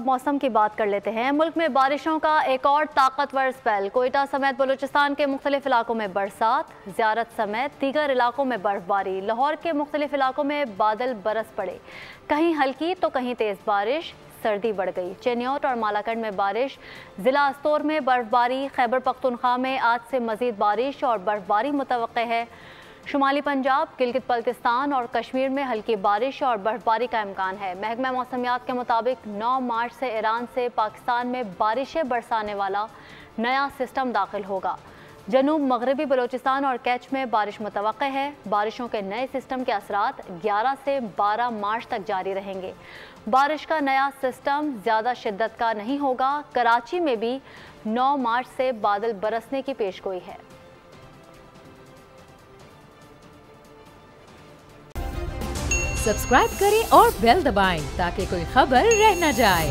मौसम की बात कर लेते हैं। मुल्क में बारिशों का एक और ताकतवर स्पेल। कोयटा समेत बलूचिस्तान के मुख्तलिफ इलाकों में बरसात, ज़ियारत समेत दीगर इलाकों में बर्फबारी। लाहौर के मुख्तलिफ इलाकों में बादल बरस पड़े, कहीं हल्की तो कहीं तेज़ बारिश। सर्दी बढ़ गई। चेन्योट और मालाकंड में बारिश, ज़िला अस्तोर में बर्फबारी। खैबर पख्तूनख्वा में आज से मज़ीद बारिश और बर्फबारी मुतवक्के है। शुमाली पंजाब, गिलगित बल्तिस्तान और कश्मीर में हल्की बारिश और बर्फबारी का इम्कान है। महकमा मौसमियात के मुताबिक 9 मार्च से ईरान से पाकिस्तान में बारिशें बरसाने वाला नया सिस्टम दाखिल होगा। जनूब मगरबी बलूचिस्तान और कैच में बारिश मुतवक्के है। बारिशों के नए सिस्टम के असरात 11 से 12 मार्च तक जारी रहेंगे। बारिश का नया सिस्टम ज़्यादा शिद्दत का नहीं होगा। कराची में भी 9 मार्च से बादल बरसने की पेशगोई है। सब्सक्राइब करें और बेल दबाएं ताकि कोई खबर रह न जाए।